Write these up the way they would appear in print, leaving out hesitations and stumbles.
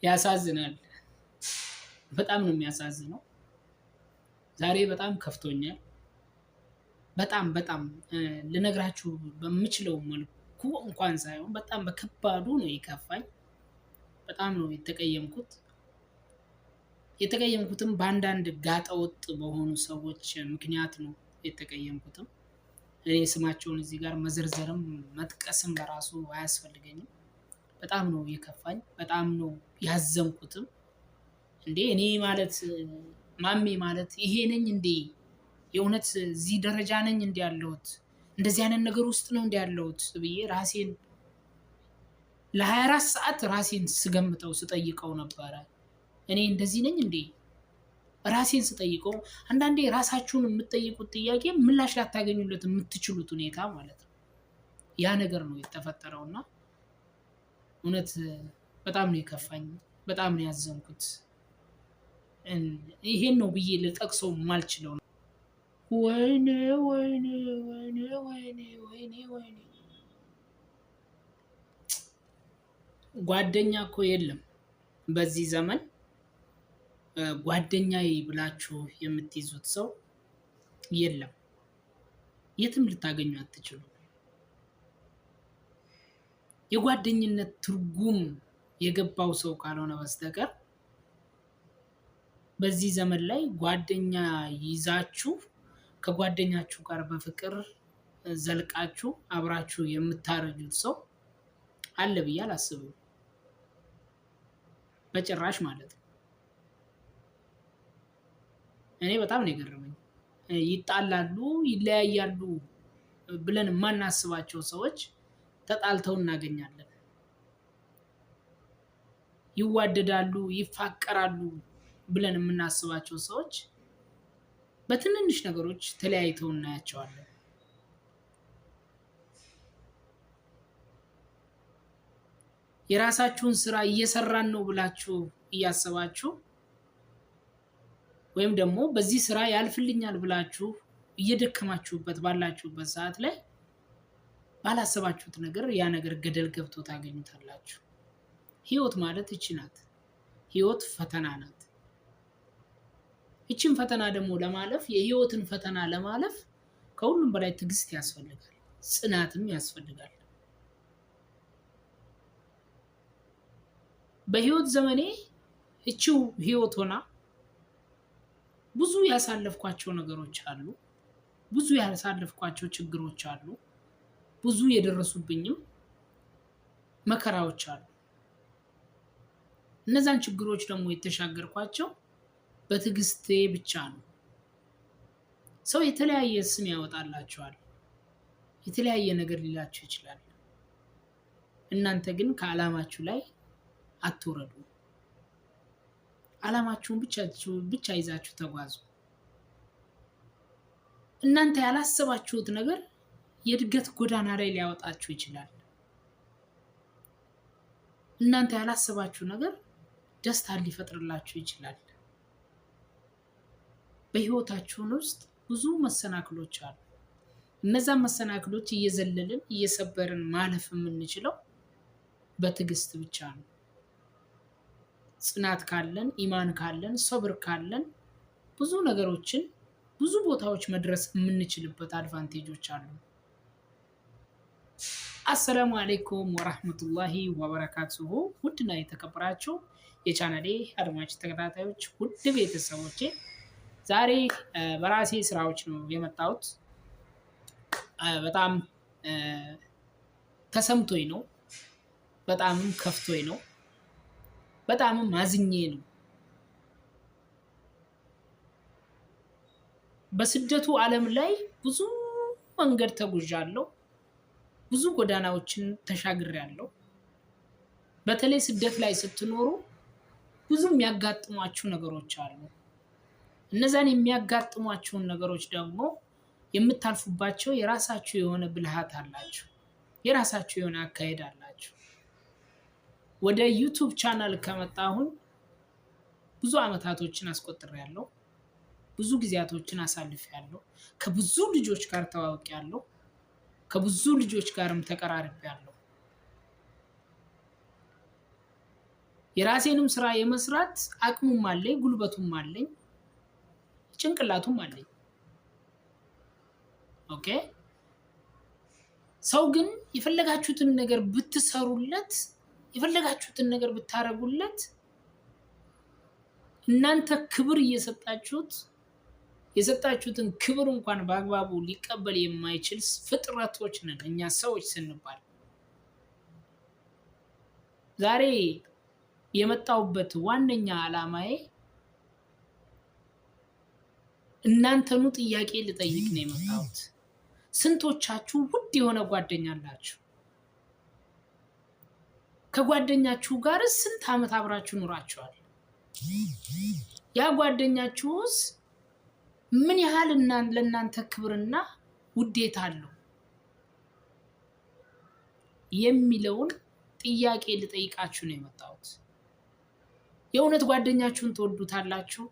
ያሳዝናል። በጣም ነው የሚያሳዝነው። ዛሬ በጣም ከፍቶኛል። በጣም ልነግራችሁ በምችለው መልኩ እንኳን ሳይሆን በጣም በከባዱ ነው የከፋኝ። በጣም ነው የተቀየምኩት። የተቀየምኩትም በአንዳንድ ጋጠወጥ በሆኑ ሰዎች ምክንያት ነው የተቀየምኩትም። እኔ ስማቸውን እዚህ ጋር መዘርዘርም መጥቀስም በራሱ አያስፈልገኝም። በጣም ነው የከፋኝ። በጣም ነው ያዘንኩትም። እንዴ እኔ ማለት ማሜ ማለት ይሄ ነኝ እንዴ? የእውነት እዚህ ደረጃ ነኝ እንዴ ያለሁት? እንደዚህ አይነት ነገር ውስጥ ነው እንዴ ያለሁት ብዬ ራሴን ለ24 ሰዓት ራሴን ስገምተው ስጠይቀው ነበረ። እኔ እንደዚህ ነኝ እንዴ? ራሴን ስጠይቀው አንዳንዴ ራሳችሁን የምትጠይቁት ጥያቄ ምላሽ ላታገኙለት የምትችሉት ሁኔታ ማለት ነው። ያ ነገር ነው የተፈጠረውና እውነት በጣም ነው የከፋኝ። በጣም ነው ያዘንኩት። ይሄን ነው ብዬ ልጠቅሰው የማልችለው ነው። ወይኔ ወይኔ ወይኔ ወይኔ ወይኔ ወይኔ ጓደኛ እኮ የለም በዚህ ዘመን። ጓደኛዬ ብላችሁ የምትይዙት ሰው የለም። የትም ልታገኙ አትችሉ። የጓደኝነት ትርጉም የገባው ሰው ካልሆነ በስተቀር በዚህ ዘመን ላይ ጓደኛ ይዛችሁ ከጓደኛችሁ ጋር በፍቅር ዘልቃችሁ አብራችሁ የምታረጁት ሰው አለ ብዬ አላስብም። በጭራሽ ማለት ነው። እኔ በጣም ነው የገረመኝ። ይጣላሉ፣ ይለያያሉ ብለን የማናስባቸው ሰዎች ተጣልተው እናገኛለን። ይዋደዳሉ፣ ይፋቀራሉ ብለን የምናስባቸው ሰዎች በትንንሽ ነገሮች ተለያይተው እናያቸዋለን። የራሳችሁን ስራ እየሰራን ነው ብላችሁ እያሰባችሁ ወይም ደግሞ በዚህ ስራ ያልፍልኛል ብላችሁ እየደከማችሁበት ባላችሁበት ሰዓት ላይ ባላሰባችሁት ነገር ያ ነገር ገደል ገብቶ ታገኙታላችሁ። ህይወት ማለት እቺ ናት። ህይወት ፈተና ናት። እቺን ፈተና ደግሞ ለማለፍ የህይወትን ፈተና ለማለፍ ከሁሉም በላይ ትዕግስት ያስፈልጋል፣ ጽናትም ያስፈልጋል። በህይወት ዘመኔ እቺው ህይወት ሆና ብዙ ያሳለፍኳቸው ነገሮች አሉ። ብዙ ያሳለፍኳቸው ችግሮች አሉ። ብዙ የደረሱብኝም መከራዎች አሉ። እነዛን ችግሮች ደግሞ የተሻገርኳቸው በትዕግስቴ ብቻ ነው። ሰው የተለያየ ስም ያወጣላችኋል። የተለያየ ነገር ሊላችሁ ይችላል። እናንተ ግን ከዓላማችሁ ላይ አትወረዱ። ዓላማችሁን ብቻ ይዛችሁ ተጓዙ። እናንተ ያላሰባችሁት ነገር የእድገት ጎዳና ላይ ሊያወጣችሁ ይችላል። እናንተ ያላሰባችሁ ነገር ደስታን ሊፈጥርላችሁ ይችላል። በህይወታችሁ ውስጥ ብዙ መሰናክሎች አሉ። እነዛን መሰናክሎች እየዘለልን እየሰበርን ማለፍ የምንችለው በትዕግስት ብቻ ነው። ጽናት ካለን፣ ኢማን ካለን፣ ሰብር ካለን ብዙ ነገሮችን ብዙ ቦታዎች መድረስ የምንችልበት አድቫንቴጆች አሉ። አሰላሙ አለይኩም ወራህመቱላሂ ወበረካቱሁ። ውድና የተከበራችሁ የቻናሌ አድማጭ ተከታታዮች፣ ውድ ቤተሰቦቼ ዛሬ በራሴ ስራዎች ነው የመጣሁት። በጣም ተሰምቶኝ ነው። በጣም ከፍቶኝ ነው። በጣም ማዝኜ ነው። በስደቱ ዓለም ላይ ብዙ መንገድ ተጉዣለሁ። ብዙ ጎዳናዎችን ተሻግሬያለሁ። በተለይ ስደት ላይ ስትኖሩ ብዙ የሚያጋጥሟችሁ ነገሮች አሉ። እነዛን የሚያጋጥሟችሁን ነገሮች ደግሞ የምታልፉባቸው የራሳችሁ የሆነ ብልሃት አላችሁ። የራሳችሁ የሆነ አካሄድ አላችሁ። ወደ ዩቲዩብ ቻናል ከመጣሁን ብዙ አመታቶችን አስቆጥሬያለሁ። ብዙ ጊዜያቶችን አሳልፌያለሁ። ከብዙ ልጆች ጋር ተዋውቄያለሁ። ከብዙ ልጆች ጋርም ተቀራርቤያለሁ። የራሴንም ስራ የመስራት አቅሙም አለኝ፣ ጉልበቱም አለኝ፣ ጭንቅላቱም አለኝ። ኦኬ። ሰው ግን የፈለጋችሁትን ነገር ብትሰሩለት፣ የፈለጋችሁትን ነገር ብታረጉለት እናንተ ክብር የሰጣችሁትን ክብር እንኳን በአግባቡ ሊቀበል የማይችል ፍጥረቶች ነን እኛ ሰዎች ስንባል። ዛሬ የመጣሁበት ዋነኛ ዓላማዬ እናንተኑ ጥያቄ ልጠይቅ ነው የመጣሁት። ስንቶቻችሁ ውድ የሆነ ጓደኛ አላችሁ? ከጓደኛችሁ ጋር ስንት ዓመት አብራችሁ ኑራችኋል? ያ ጓደኛችሁስ ምን ያህል ለእናንተ ክብርና ውዴታ አለው የሚለውን ጥያቄ ልጠይቃችሁ ነው የመጣሁት። የእውነት ጓደኛችሁን ትወዱታላችሁ?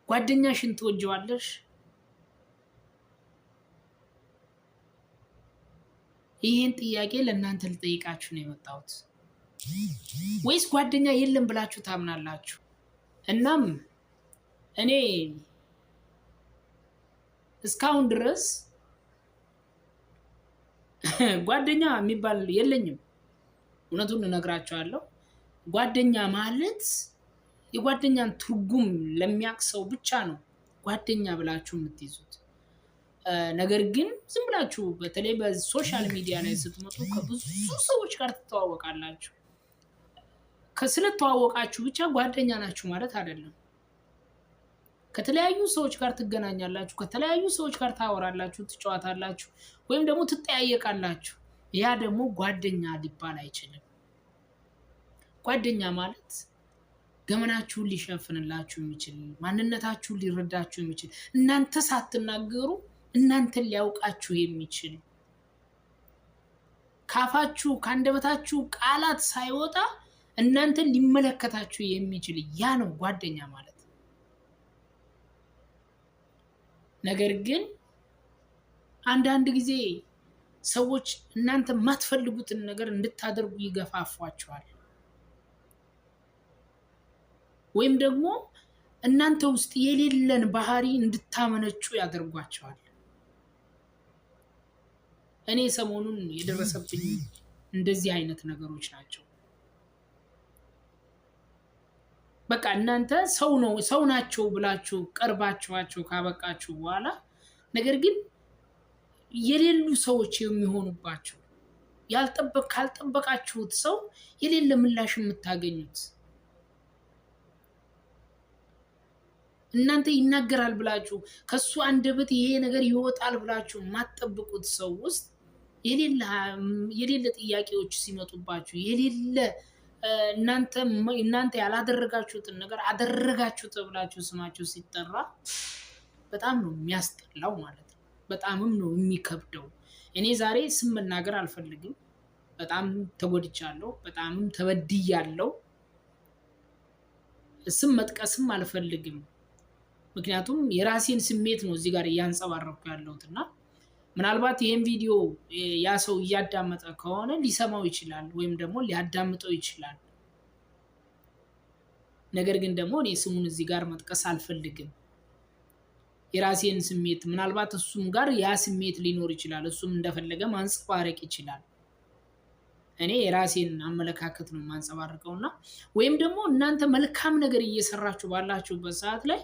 ጓደኛሽን ትወጂዋለሽ? ይህን ጥያቄ ለእናንተ ልጠይቃችሁ ነው የመጣሁት። ወይስ ጓደኛ የለም ብላችሁ ታምናላችሁ? እናም እኔ እስካሁን ድረስ ጓደኛ የሚባል የለኝም። እውነቱን እነግራችኋለሁ። ጓደኛ ማለት የጓደኛን ትርጉም ለሚያውቅ ሰው ብቻ ነው ጓደኛ ብላችሁ የምትይዙት። ነገር ግን ዝም ብላችሁ በተለይ በሶሻል ሚዲያ ላይ ስትመጡ ከብዙ ሰዎች ጋር ትተዋወቃላችሁ። ስለተዋወቃችሁ ብቻ ጓደኛ ናችሁ ማለት አይደለም። ከተለያዩ ሰዎች ጋር ትገናኛላችሁ፣ ከተለያዩ ሰዎች ጋር ታወራላችሁ፣ ትጫወታላችሁ፣ ወይም ደግሞ ትጠያየቃላችሁ። ያ ደግሞ ጓደኛ ሊባል አይችልም። ጓደኛ ማለት ገመናችሁን ሊሸፍንላችሁ የሚችል፣ ማንነታችሁን ሊረዳችሁ የሚችል፣ እናንተ ሳትናገሩ እናንተን ሊያውቃችሁ የሚችል፣ ካፋችሁ ከአንደበታችሁ ቃላት ሳይወጣ እናንተን ሊመለከታችሁ የሚችል፣ ያ ነው ጓደኛ ማለት። ነገር ግን አንዳንድ ጊዜ ሰዎች እናንተ የማትፈልጉትን ነገር እንድታደርጉ ይገፋፏችኋል፣ ወይም ደግሞ እናንተ ውስጥ የሌለን ባህሪ እንድታመነጩ ያደርጓቸዋል። እኔ ሰሞኑን የደረሰብኝ እንደዚህ አይነት ነገሮች ናቸው። በቃ እናንተ ሰው ናቸው ብላችሁ ቀርባችኋቸው ካበቃችሁ በኋላ ነገር ግን የሌሉ ሰዎች የሚሆኑባቸው፣ ካልጠበቃችሁት ሰው የሌለ ምላሽ የምታገኙት፣ እናንተ ይናገራል ብላችሁ ከሱ አንደበት ይሄ ነገር ይወጣል ብላችሁ የማትጠብቁት ሰው ውስጥ የሌለ ጥያቄዎች ሲመጡባችሁ፣ የሌለ እናንተ ያላደረጋችሁትን ነገር አደረጋችሁ ተብላችሁ ስማችሁ ሲጠራ በጣም ነው የሚያስጠላው ማለት ነው። በጣምም ነው የሚከብደው። እኔ ዛሬ ስም መናገር አልፈልግም። በጣም ተጎድቻለሁ፣ በጣምም ተበድያለሁ። ስም መጥቀስም አልፈልግም። ምክንያቱም የራሴን ስሜት ነው እዚህ ጋር እያንጸባረኩ ያለሁት እና ምናልባት ይሄን ቪዲዮ ያ ሰው እያዳመጠ ከሆነ ሊሰማው ይችላል ወይም ደግሞ ሊያዳምጠው ይችላል። ነገር ግን ደግሞ እኔ ስሙን እዚህ ጋር መጥቀስ አልፈልግም። የራሴን ስሜት ምናልባት እሱም ጋር ያ ስሜት ሊኖር ይችላል፣ እሱም እንደፈለገ ማንጸባረቅ ይችላል። እኔ የራሴን አመለካከት ነው ማንጸባረቀውና ወይም ደግሞ እናንተ መልካም ነገር እየሰራችሁ ባላችሁበት ሰዓት ላይ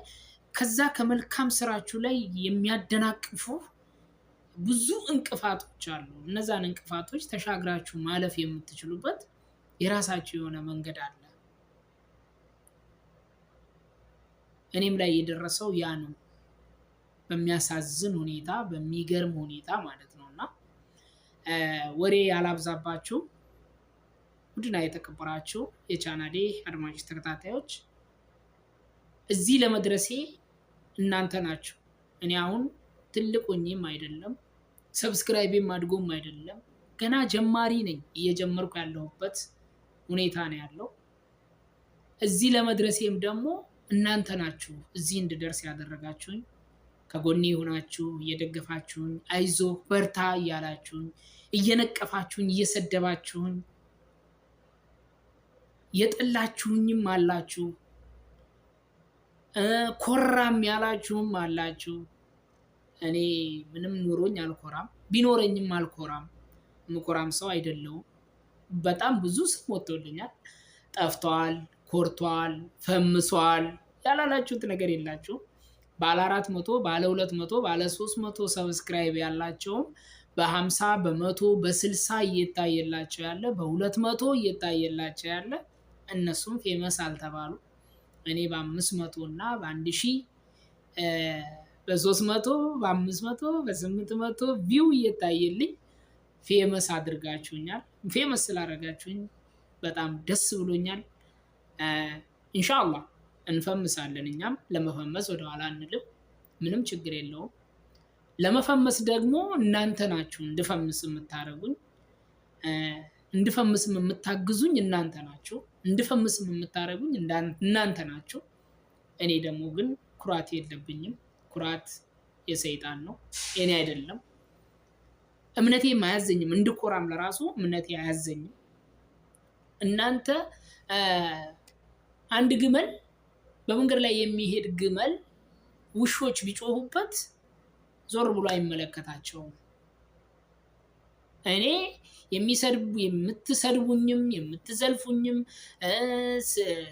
ከዛ ከመልካም ስራችሁ ላይ የሚያደናቅፉ ብዙ እንቅፋቶች አሉ። እነዛን እንቅፋቶች ተሻግራችሁ ማለፍ የምትችሉበት የራሳችሁ የሆነ መንገድ አለ። እኔም ላይ የደረሰው ያ ነው፣ በሚያሳዝን ሁኔታ፣ በሚገርም ሁኔታ ማለት ነውና ወሬ ያላብዛባችሁ ውድና የተከበራችሁ የቻናሌ አድማጭ ተከታታዮች፣ እዚህ ለመድረሴ እናንተ ናችሁ። እኔ አሁን ትልቅ ሆኜም አይደለም፣ ሰብስክራይቤም አድጎም አይደለም፣ ገና ጀማሪ ነኝ። እየጀመርኩ ያለሁበት ሁኔታ ነው ያለው። እዚህ ለመድረሴም ደግሞ እናንተ ናችሁ እዚህ እንድደርስ ያደረጋችሁኝ። ከጎኔ ሆናችሁ እየደገፋችሁኝ፣ አይዞ በርታ እያላችሁኝ፣ እየነቀፋችሁኝ፣ እየሰደባችሁኝ የጠላችሁኝም አላችሁ፣ ኮራም ያላችሁም አላችሁ። እኔ ምንም ኑሮኝ አልኮራም፣ ቢኖረኝም አልኮራም። ምኮራም ሰው አይደለሁም። በጣም ብዙ ስም ወጥቶልኛል። ጠፍቷል፣ ኮርቷል፣ ፈምሷል ያላላችሁት ነገር የላችሁም። ባለ 400 ባለ 200 ባለ 300 ሰብስክራይብ ያላቸውም በ50 በ100 በ60 እየታየላቸው ያለ በ200 እየታየላቸው ያለ እነሱም ፌመስ አልተባሉ። እኔ በ500 እና በ1000 በ300 በ500 በ800 ቪው እየታየልኝ ፌመስ አድርጋችሁኛል። ፌመስ ስላደረጋችሁኝ በጣም ደስ ብሎኛል። ኢንሻአላህ እንፈምሳለን። እኛም ለመፈመስ ወደ ኋላ አንልም። ምንም ችግር የለውም። ለመፈመስ ደግሞ እናንተ ናችሁ እንድፈምስ የምታረጉኝ፣ እንድፈምስ የምታግዙኝ እናንተ ናችሁ፣ እንድፈምስ የምታረጉኝ እናንተ ናችሁ። እኔ ደግሞ ግን ኩራት የለብኝም። ኩራት የሰይጣን ነው፣ የኔ አይደለም። እምነቴ አያዘኝም። እንድኮራም ለራሱ እምነቴ አያዘኝም። እናንተ አንድ ግመል በመንገድ ላይ የሚሄድ ግመል ውሾች ቢጮሁበት ዞር ብሎ አይመለከታቸውም። እኔ የምትሰድቡኝም የምትዘልፉኝም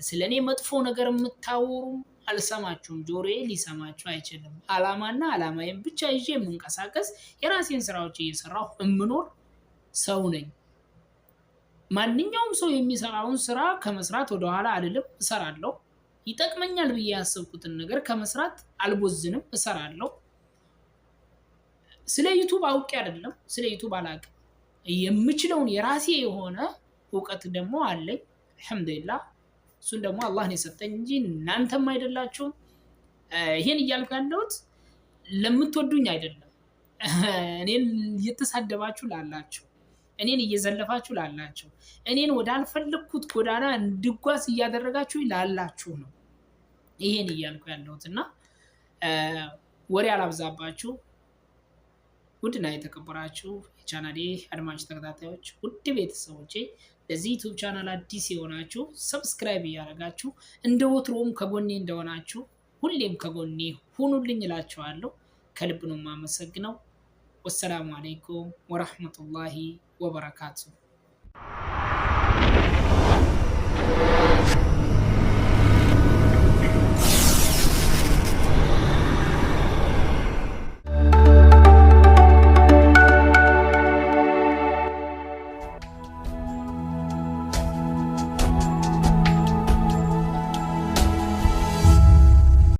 ስለኔ መጥፎ ነገር የምታወሩም አልሰማችሁም። ጆሮዬ ሊሰማችሁ አይችልም። አላማና አላማዬን ብቻ ይዤ የምንቀሳቀስ የራሴን ስራዎች እየሰራሁ እምኖር ሰው ነኝ። ማንኛውም ሰው የሚሰራውን ስራ ከመስራት ወደኋላ አልልም፣ እሰራለሁ። ይጠቅመኛል ብዬ ያሰብኩትን ነገር ከመስራት አልቦዝንም፣ እሰራለሁ። ስለ ዩቲዩብ አውቄ አይደለም፣ ስለ ዩቲዩብ አላውቅም። የምችለውን የራሴ የሆነ እውቀት ደግሞ አለኝ አልহামዱሊላህ። እሱን ደግሞ አላህ ነው የሰጠኝ እንጂ እናንተም አይደላችሁም። ይሄን እያልኩ ያለሁት ለምትወዱኝ አይደለም። እኔን እየተሳደባችሁ ላላችሁ፣ እኔን እየዘለፋችሁ ላላችሁ፣ እኔን ወዳልፈለኩት ጎዳና እንድጓዝ እያደረጋችሁ ላላችሁ ነው ይሄን እያልኩ ያለሁትና ወሬ አላብዛባችሁ። ውድና የተከበራችሁ የቻናሌ አድማጭ ተከታታዮች፣ ውድ ቤተሰቦቼ፣ ለዚህ ዩቲዩብ ቻናል አዲስ የሆናችሁ ሰብስክራይብ እያደረጋችሁ እንደ ወትሮም ከጎኔ እንደሆናችሁ ሁሌም ከጎኔ ሁኑልኝ እላችኋለሁ። ከልብ ነው የማመሰግነው። ወሰላሙ አለይኩም ወራህመቱላሂ ወበረካቱ።